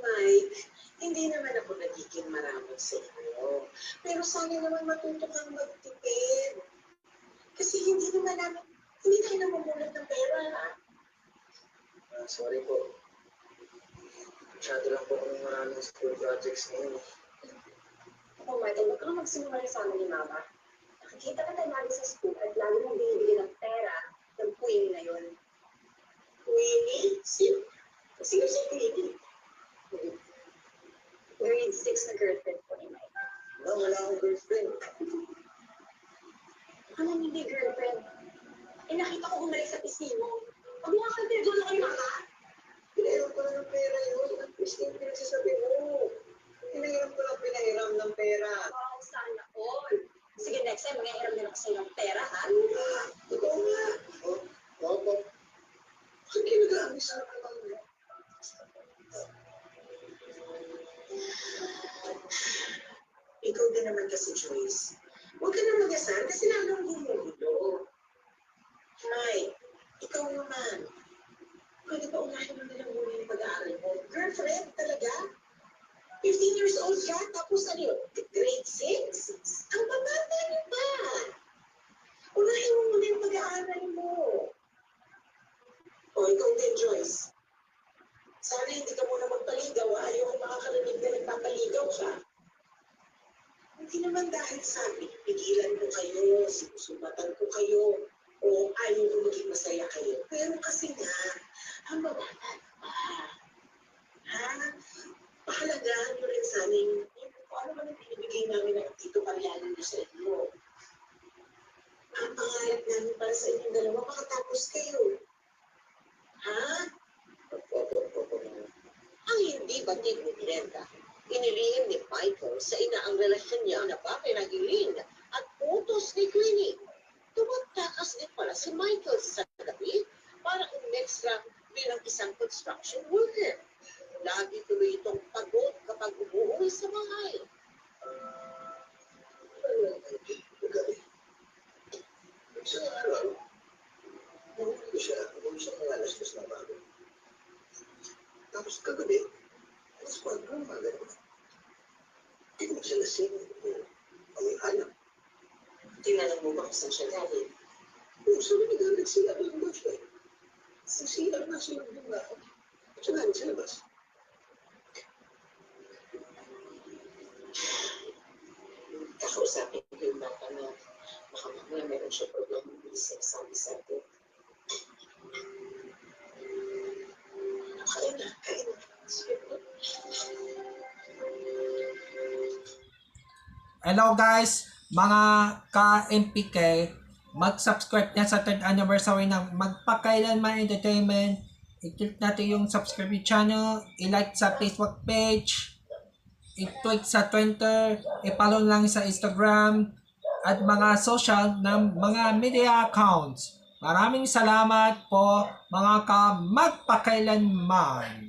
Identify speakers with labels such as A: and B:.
A: Mike, hindi naman ako nagiging maraming sa inyo. Pero sana naman matuto kang magtipid. Kasi hindi tayo namumulat ng pera.
B: Sorry po. Masyado lang po kung maraming school projects ngayon.
C: Ako, Michael, huwag kang magsinungaling sa amin ni Mama. Nakikita ka tayo namin sa school at lalo mong binibigyan ng pera ng Queenie na yun.
A: Queenie? Sino si Queenie?
C: Grade 6 na girlfriend ko ni Mike.
B: No, wala akong girlfriend.
C: Ano hindi girlfriend? Nakita ko umalis sa pisino. Huwag mo nga kayo doon ako ni Mama.
B: Pinahiram ko lang ng pera yun. At least yung pinagsasabi mo. Pinahiram ko lang pinahiram ng pera.
C: Wow, sana all. Sige, next time, mag-ihiram din ako sa'yo ng pera, ha?
B: Totoo nga. Opo. Bakit kinagamit sa akin mo?
A: Ikaw din naman kasi, Joyce. Huwag ka na mag-asar kasi lalong gumugulo. Mike, ikaw naman. Pwede ba unahin mo na lang muna yung pag-aaral mo? Girlfriend talaga? 15 years old ka, tapos ano yun? Grade 6? Ang babata niyo pa. Unahin mo muna yung pag-aaral mo. O, ikaw din, Joyce. Sana hindi ka muna magpaligaw. Ayaw ko makakarinig na nagpapaligaw ka. Hindi naman dahil sabi, pigilan ko kayo, sinusubatan ko kayo, o ayaw ko maging masaya kayo. Pero kasi nga, ang babata pa. Ha? Pahalagahan nyo rin sa amin kung ano man ang binibigay namin ng Tito Mariano nyo sa inyo. Ang pangarap namin para sa inyong dalawa, makatapos kayo. Ha?
D: Ang hindi batid ni Glenda, inilihim ni Michael sa ina ang relasyon niya na bakit nagiling at utos ni Queenie. Tumatakas din pala si Michael sa gabi para umextra bilang isang construction worker. Lagi tuloy itong pagod kapag umuwi sa bahay.
B: Isang araw, nahuli ko siya kung siya mga alas-dos na bago. Tapos kagabi, alas 4 ng umaga naman. Hindi ko siya lasing o may alam.
A: Tingnan mo ba kung saan siya galing?
B: Kung sabi ni Galit sila lang daw siya. Sa CR na sila ng ako. At siya galing sa labas.
A: Kakausapin ko yung bata na baka mamaya meron siya problem ng isip, sabi sa atin. Kain na, kain na.
E: Hello guys, mga ka-MPK, mag-subscribe na sa 3rd anniversary ng Magpakailanman Entertainment. I-click natin yung subscribe channel, i-like sa Facebook page, i-tweet sa Twitter, i-follow lang sa Instagram, at mga social ng mga media accounts. Maraming salamat po mga ka-magpakailanman.